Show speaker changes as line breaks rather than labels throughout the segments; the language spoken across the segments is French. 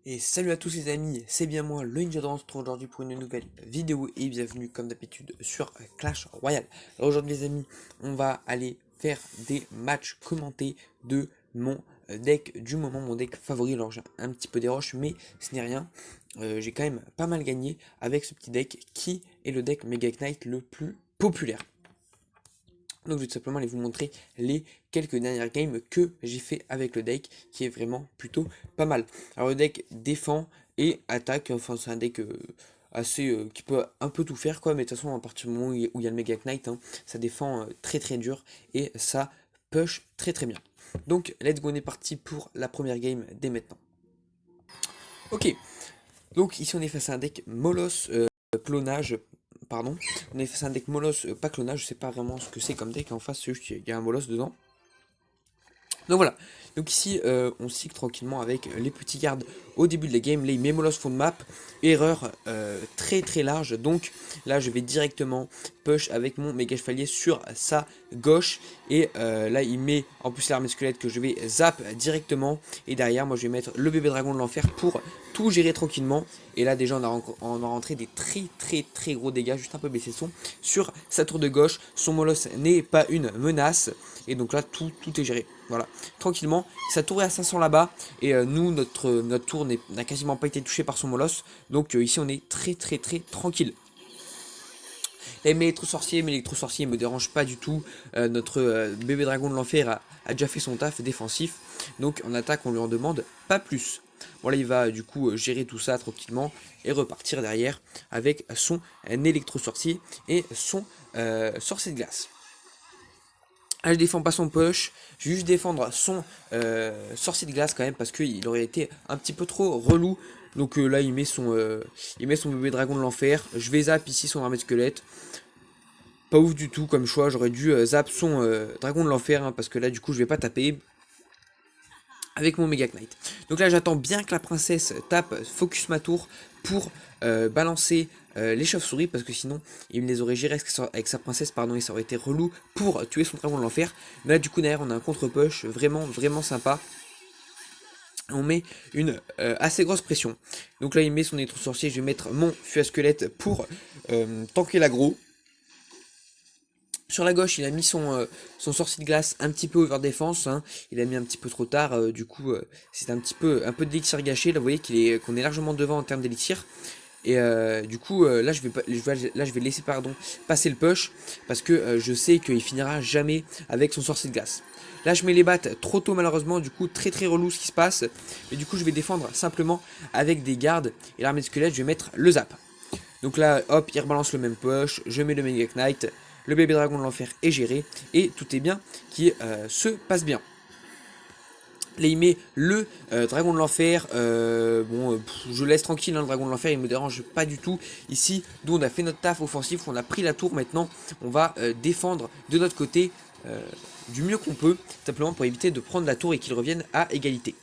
Et salut à tous les amis, c'est bien moi, le Ninja Dance, aujourd'hui pour une nouvelle vidéo et bienvenue comme d'habitude sur Clash Royale. Alors aujourd'hui les amis, on va aller faire des matchs commentés de mon deck du moment, mon deck favori. Alors j'ai un petit peu des roches mais ce n'est rien, j'ai quand même pas mal gagné avec ce petit deck qui est le deck Mega Knight le plus populaire. Donc je vais tout simplement aller vous montrer les quelques dernières games que j'ai fait avec le deck qui est vraiment plutôt pas mal. Alors le deck défend et attaque, enfin c'est un deck assez qui peut un peu tout faire quoi, mais de toute façon à partir du moment où il y a le Mega Knight, hein, ça défend très très dur et ça push très très bien. Donc let's go, on est parti pour la première game dès maintenant. Ok, donc ici on est face à un deck Molos clonage, pardon. On est face à un deck Molos, pas clonage, je sais pas vraiment ce que c'est comme deck. En face, c'est juste qu'il y a un Molos dedans. Donc voilà, donc ici on cycle tranquillement avec les petits gardes au début de la game, les Memolos fond de map, erreur très très large, donc là je vais directement push avec mon méga chevalier sur sa gauche, et là il met en plus l'armée squelette que je vais zap directement, et derrière moi je vais mettre le bébé dragon de l'enfer pour tout gérer tranquillement, et là déjà on a rentré des très gros dégâts, juste un peu baisser son, sur sa tour de gauche, son Molos n'est pas une menace, et donc là tout est géré. Voilà, tranquillement, sa tour est à 500 là-bas, et nous, notre tour n'a quasiment pas été touché par son molosse, donc ici on est très tranquille. Et mes électro-sorciers me dérange pas du tout, notre bébé dragon de l'enfer a déjà fait son taf défensif, donc en attaque on lui en demande pas plus. Bon là il va du coup gérer tout ça tranquillement, et repartir derrière avec son électro-sorcier et son sorcier de glace. Ah, je défends pas son push, je vais juste défendre son sorcier de glace quand même parce qu'il aurait été un petit peu trop relou. Donc là il met son bébé dragon de l'enfer. Je vais zap ici son armée de squelette. Pas ouf du tout comme choix, j'aurais dû zap son dragon de l'enfer, hein, parce que là du coup je vais pas taper avec mon Mega Knight. Donc là j'attends bien que la princesse tape focus ma tour pour balancer les chauves-souris, parce que sinon il me les aurait gérés avec sa princesse, pardon, et ça aurait été relou pour tuer son dragon de l'enfer. Là du coup derrière on a un contre-push vraiment sympa. On met une assez grosse pression. Donc là il met son électro-sorcier, je vais mettre mon feu à squelette pour tanker l'aggro. Sur la gauche, il a mis son sorcier de glace un petit peu over défense, hein. Il a mis un petit peu trop tard, du coup, c'est un peu d'élixir gâché. Là, vous voyez qu'on est largement devant en termes d'élixir. Et du coup, là, je vais laisser passer le push, parce que je sais qu'il finira jamais avec son sorcier de glace. Là, je mets les battes trop tôt, malheureusement. Du coup, très relou ce qui se passe. Mais du coup, je vais défendre simplement avec des gardes. Et l'armée de squelette, je vais mettre le zap. Donc là, hop, il rebalance le même push, je mets le Mega Knight, le bébé dragon de l'enfer est géré, et tout est bien qui se passe bien. Là, il met le dragon de l'enfer, je laisse tranquille, hein, le dragon de l'enfer, il me dérange pas du tout. Ici, nous on a fait notre taf offensif, on a pris la tour, maintenant on va défendre de notre côté du mieux qu'on peut, simplement pour éviter de prendre la tour et qu'il revienne à égalité.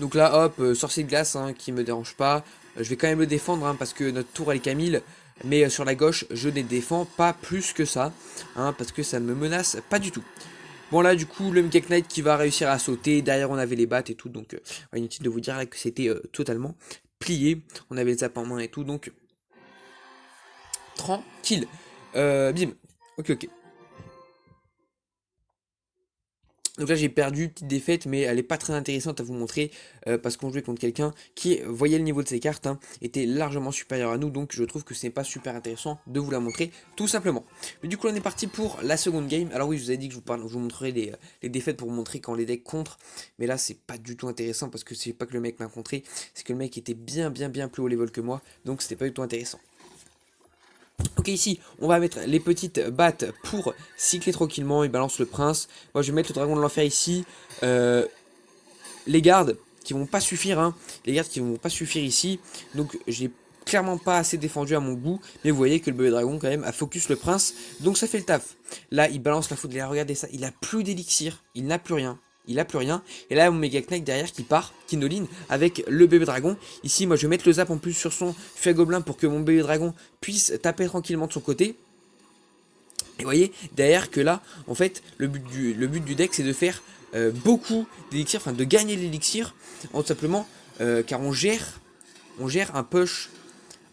Donc là, hop, sorcier de glace, hein, qui me dérange pas. Je vais quand même le défendre, hein, parce que notre tour elle est Camille. Mais sur la gauche, je ne défends pas plus que ça, hein, parce que ça ne me menace pas du tout. Bon là, du coup, le Mega Knight qui va réussir à sauter. Derrière, on avait les battes et tout. Donc, inutile de vous dire là, que c'était totalement plié. On avait les zaps en main et tout. Donc, tranquille. Bim. Ok. Donc là j'ai perdu, petite défaite, mais elle est pas très intéressante à vous montrer, parce qu'on jouait contre quelqu'un qui voyait le niveau de ses cartes, hein, était largement supérieur à nous, donc je trouve que ce n'est pas super intéressant de vous la montrer tout simplement. Mais du coup on est parti pour la seconde game. Alors oui, je vous ai dit que je vous montrerai les défaites pour vous montrer quand les decks contre, mais là c'est pas du tout intéressant parce que c'est pas que le mec m'a contré, c'est que le mec était bien plus haut level que moi, donc c'était pas du tout intéressant. Ok, ici on va mettre les petites battes pour cycler tranquillement. Il balance le prince. Moi je vais mettre le dragon de l'enfer ici. Les gardes qui vont pas suffire, hein. Les gardes qui vont pas suffire ici. Donc j'ai clairement pas assez défendu à mon goût. Mais vous voyez que le bébé dragon quand même a focus le prince. Donc ça fait le taf. Là il balance la foudre. Regardez ça. Il a plus d'élixir. Il n'a plus rien. Il a plus rien. Et là, mon Mega Knight derrière qui part, qui no-line avec le bébé dragon. Ici, moi, je vais mettre le zap en plus sur son feu gobelin pour que mon bébé dragon puisse taper tranquillement de son côté. Et vous voyez derrière que là, en fait, le but du deck, c'est de faire beaucoup d'élixir, enfin de gagner l'élixir, tout simplement car on gère un push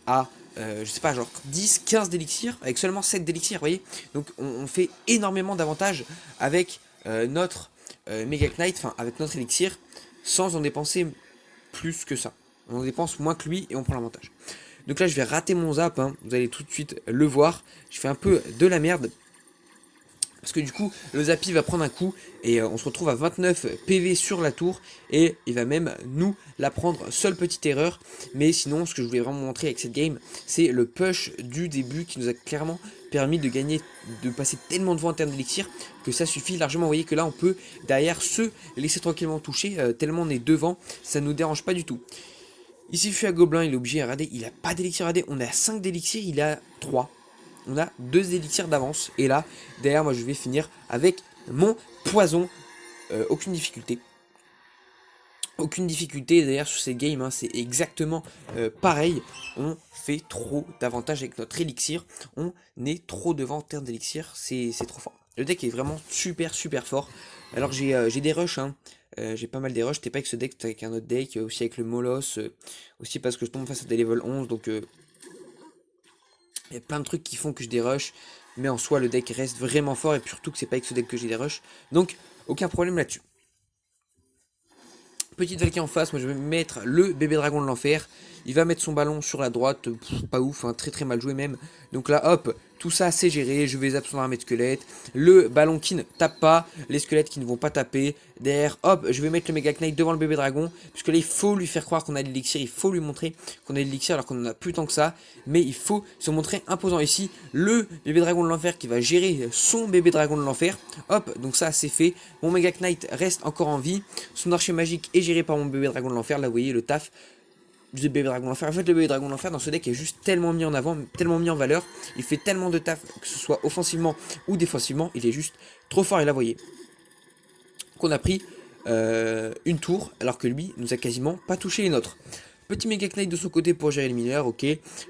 à je sais pas, genre 10-15 d'élixir avec seulement 7 d'élixir, vous voyez. Donc on fait énormément d'avantages avec notre Mega Knight, enfin avec notre élixir, sans en dépenser plus que ça. On en dépense moins que lui et on prend l'avantage. Donc là je vais rater mon zap, hein. Vous allez tout de suite le voir. Je fais un peu de la merde. Parce que du coup, le Zappy va prendre un coup et on se retrouve à 29 PV sur la tour et il va même nous la prendre. Seule petite erreur, mais sinon ce que je voulais vraiment montrer avec cette game, c'est le push du début qui nous a clairement permis de gagner, de passer tellement devant en termes d'élixir que ça suffit largement. Vous voyez que là on peut derrière se laisser tranquillement toucher, tellement on est devant, ça ne nous dérange pas du tout. Ici je suis à Gobelin, il est obligé à rader, il a pas d'élixir à rader, on a 5 d'élixir, il a 3. On a 2 élixirs d'avance. Et là, derrière, moi, je vais finir avec mon poison. Aucune difficulté. Aucune difficulté. D'ailleurs, sur ces games, hein, c'est exactement pareil. On fait trop d'avantages avec notre élixir. On est trop devant en termes d'élixir. C'est trop fort. Le deck est vraiment super, super fort. Alors, j'ai des rushs. Hein. J'ai pas mal des rushs. T'es pas avec ce deck, t'es avec un autre deck. Aussi avec le Molos. Aussi parce que je tombe face à des level 11. Donc... il y a plein de trucs qui font que je dérush, mais en soi le deck reste vraiment fort et surtout que c'est pas avec ce deck que j'ai dérush. Donc aucun problème là-dessus. Petite Valkyrie en face, moi je vais mettre le bébé dragon de l'enfer. Il va mettre son ballon sur la droite, pas ouf, hein, très très mal joué même. Donc là hop, tout ça c'est géré, je vais zap son armée de squelettes. Le ballon qui ne tape pas, les squelettes qui ne vont pas taper. Derrière hop, je vais mettre le Mega Knight devant le bébé dragon. Puisque là il faut lui faire croire qu'on a de l'élixir, il faut lui montrer qu'on a de l'élixir alors qu'on en a plus tant que ça. Mais il faut se montrer imposant ici. Le bébé dragon de l'enfer qui va gérer son bébé dragon de l'enfer. Hop, donc ça c'est fait. Mon Mega Knight reste encore en vie. Son archer magique est géré par mon bébé dragon de l'enfer. Là vous voyez le taf du bébé dragon de l'enfer. En fait le bébé dragon de l'enfer dans ce deck est juste tellement mis en avant, tellement mis en valeur. Il fait tellement de taf que ce soit offensivement ou défensivement. Il est juste trop fort et là vous voyez qu'on a pris une tour alors que lui nous a quasiment pas touché les nôtres. Petit Mega Knight de son côté pour gérer les mineurs, ok.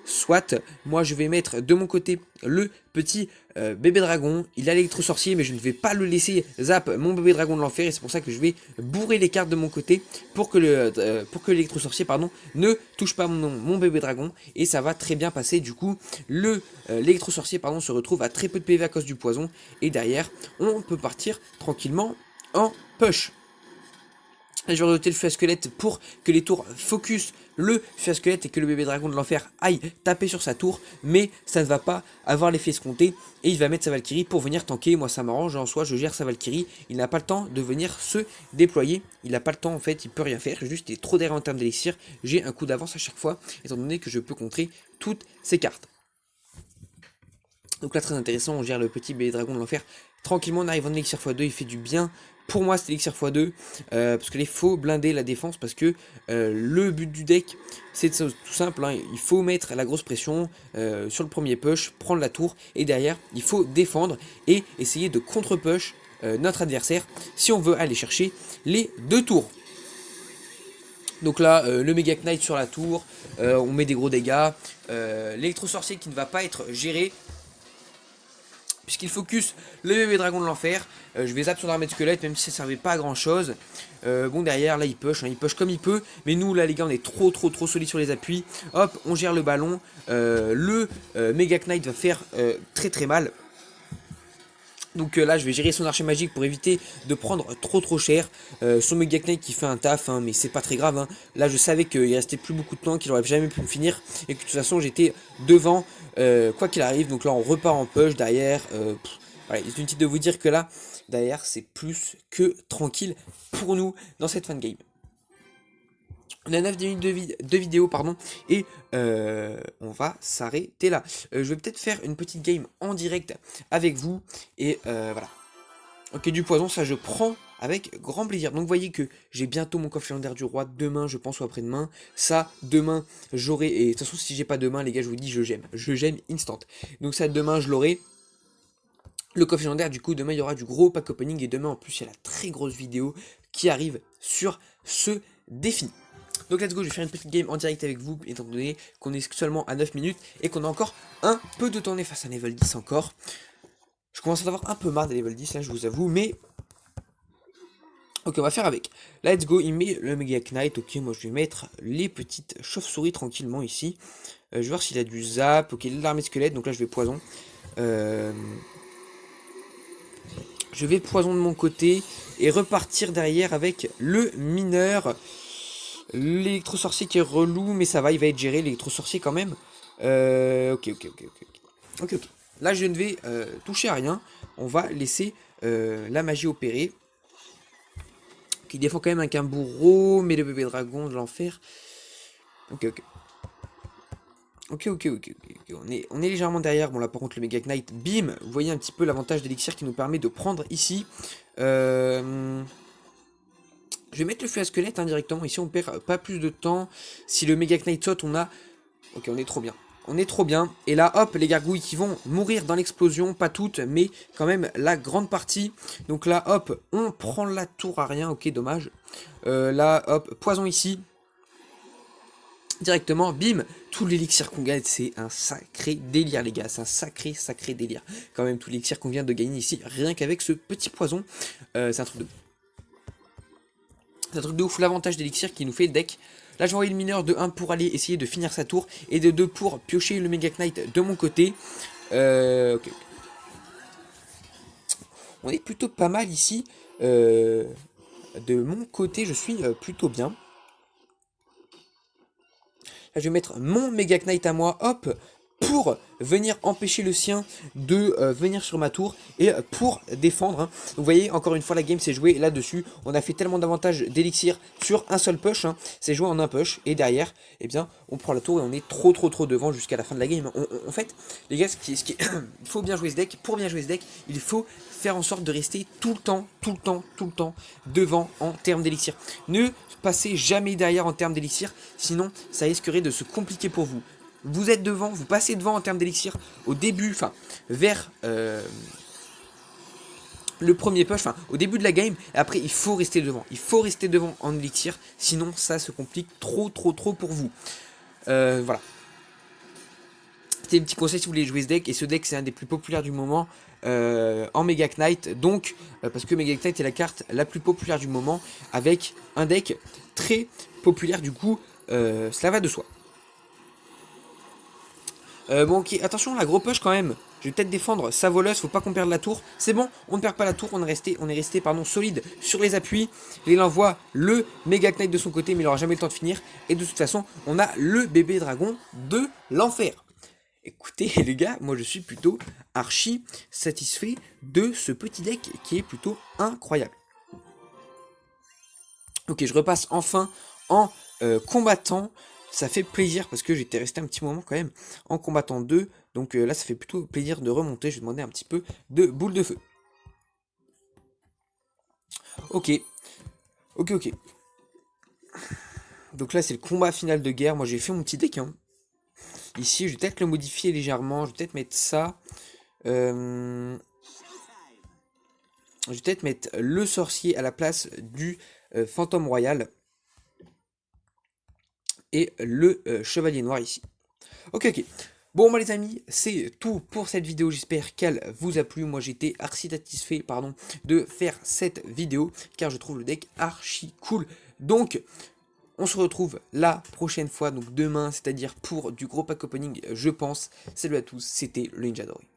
Soit, moi je vais mettre de mon côté le petit bébé dragon. Il a l'électro-sorcier, mais je ne vais pas le laisser zap mon bébé dragon de l'enfer. Et c'est pour ça que je vais bourrer les cartes de mon côté pour que l'électro-sorcier ne touche pas mon bébé dragon. Et ça va très bien passer. Du coup, l'électro-sorcier se retrouve à très peu de PV à cause du poison. Et derrière, on peut partir tranquillement en push. Je vais redoter le feu à squelette pour que les tours focus le feu à squelette et que le bébé dragon de l'enfer aille taper sur sa tour. Mais ça ne va pas avoir l'effet escompté et il va mettre sa Valkyrie pour venir tanker. Moi ça m'arrange, en soi je gère sa Valkyrie. Il n'a pas le temps de venir se déployer. Il n'a pas le temps en fait, il peut rien faire. Juste il est trop derrière en termes d'élixir. J'ai un coup d'avance à chaque fois étant donné que je peux contrer toutes ces cartes. Donc là très intéressant, on gère le petit bébé dragon de l'enfer. Tranquillement on arrive en élixir x2, il fait du bien. Pour moi c'est élixir x2, parce qu'il faut blinder la défense, parce que le but du deck c'est tout simple, hein, il faut mettre la grosse pression sur le premier push, prendre la tour, et derrière il faut défendre et essayer de contre-push notre adversaire si on veut aller chercher les 2 tours. Donc là, le Mega Knight sur la tour, on met des gros dégâts, l'électro-sorcier qui ne va pas être géré, puisqu'il focus le bébé dragon de l'enfer. Je vais zap son armée de squelettes, même si ça ne servait pas à grand chose. Bon, derrière, là, il push comme il peut. Mais nous, là, les gars, on est trop solides sur les appuis. Hop, on gère le ballon. Le Mega Knight va faire très mal. Donc là je vais gérer son archer magique pour éviter de prendre trop cher. Son Mega Knight qui fait un taf, hein, mais c'est pas très grave. Hein. Là je savais qu'il restait plus beaucoup de temps, qu'il aurait jamais pu me finir. Et que de toute façon j'étais devant quoi qu'il arrive. Donc là on repart en push derrière. Voilà, il est inutile de vous dire que là derrière c'est plus que tranquille pour nous dans cette fin de game. On a 9 minutes de vidéo, pardon, et on va s'arrêter là. Je vais peut-être faire une petite game en direct avec vous, et voilà. Ok, du poison, ça je prends avec grand plaisir. Donc vous voyez que j'ai bientôt mon coffre légendaire du roi, demain je pense ou après-demain. Ça, demain, j'aurai, et de toute façon si j'ai pas demain, les gars, je vous dis, je gemme instant. Donc ça, demain, je l'aurai. Le coffre légendaire, du coup, demain, il y aura du gros pack opening, et demain, en plus, il y a la très grosse vidéo qui arrive sur ce défi. Donc let's go, je vais faire une petite game en direct avec vous, étant donné qu'on est seulement à 9 minutes et qu'on a encore un peu de temps face à un level 10 encore. Je commence à avoir un peu marre des level 10 là, je vous avoue, mais Ok, on va faire avec. Let's go, il met le Mega Knight. Ok, moi je vais mettre les petites chauves-souris tranquillement ici. Je vais voir s'il a du zap. Ok, l'armée squelette, donc là je vais poison. Je vais poison de mon côté et repartir derrière avec le mineur. L'électro-sorcier qui est relou, mais ça va, il va être géré, l'électro-sorcier quand même. Ok. Là, je ne vais toucher à rien. On va laisser la magie opérer. Qui défend quand même avec un bourreau, mais le bébé dragon de l'enfer. Ok. On est légèrement derrière. Bon, là, par contre, le Mega Knight, bim. Vous voyez un petit peu l'avantage d'élixir qui nous permet de prendre ici. Je vais mettre le feu à squelette indirectement. Ici, on perd pas plus de temps. Si le Mega Knight saute, on a... Ok, on est trop bien. On est trop bien. Et là, hop, les gargouilles qui vont mourir dans l'explosion. Pas toutes, mais quand même la grande partie. Donc là, hop, on prend la tour à rien. Ok, dommage. Là, hop, poison ici. Directement, bim, tout l'élixir qu'on gagne, c'est un sacré délire les gars, c'est un sacré délire. Quand même, tout l'élixir qu'on vient de gagner ici, rien qu'avec ce petit poison, c'est un truc de... C'est un truc de ouf, l'avantage d'élixir qui nous fait le deck. Là, je vais envoyer le mineur de 1 pour aller essayer de finir sa tour, et de 2 pour piocher le Mega Knight de mon côté. Ok. On est plutôt pas mal ici. De mon côté, je suis plutôt bien. Là, je vais mettre mon Mega Knight à moi, hop, pour venir empêcher le sien de venir sur ma tour et pour défendre. Hein. Vous voyez, encore une fois, la game s'est jouée là-dessus. On a fait tellement d'avantages d'élixir sur un seul push. Hein. C'est joué en un push. Et derrière, eh bien, on prend la tour et on est trop devant jusqu'à la fin de la game. En fait, les gars, il faut bien jouer ce deck. Pour bien jouer ce deck, il faut faire en sorte de rester tout le temps devant en termes d'élixir. Ne passez jamais derrière en termes d'élixir, sinon ça risquerait de se compliquer pour vous. Vous êtes devant, vous passez devant en termes d'élixir au début, enfin vers le premier push, enfin au début de la game, et après il faut rester devant. Il faut rester devant en élixir, sinon ça se complique trop pour vous. Voilà. C'était un petit conseil si vous voulez jouer ce deck, et ce deck c'est un des plus populaires du moment en Mega Knight, donc parce que Mega Knight est la carte la plus populaire du moment, avec un deck très populaire du coup, cela va de soi. Bon ok, attention la gros push quand même. Je vais peut-être défendre sa voleuse, faut pas qu'on perde la tour. C'est bon, on ne perd pas la tour, on est resté solide sur les appuis. Il envoie le Mega Knight de son côté, mais il n'aura jamais le temps de finir. Et de toute façon, on a le bébé dragon de l'enfer. Écoutez les gars, moi je suis plutôt archi satisfait de ce petit deck qui est plutôt incroyable. Ok, je repasse enfin en combattant. Ça fait plaisir parce que j'étais resté un petit moment quand même en combattant 2. Donc là, ça fait plutôt plaisir de remonter. Je vais demander un petit peu de boule de feu. Ok. Donc là, c'est le combat final de guerre. Moi, j'ai fait mon petit deck. Hein. Ici, je vais peut-être le modifier légèrement. Je vais peut-être mettre ça. Je vais peut-être mettre le sorcier à la place du fantôme royal. Et le chevalier noir ici. Ok. Bon les amis, c'est tout pour cette vidéo, j'espère qu'elle vous a plu. Moi j'étais archi satisfait de faire cette vidéo, car je trouve le deck archi cool. Donc on se retrouve la prochaine fois, donc demain, c'est-à-dire pour du gros pack opening je pense. Salut à tous, c'était le Ninja Doré.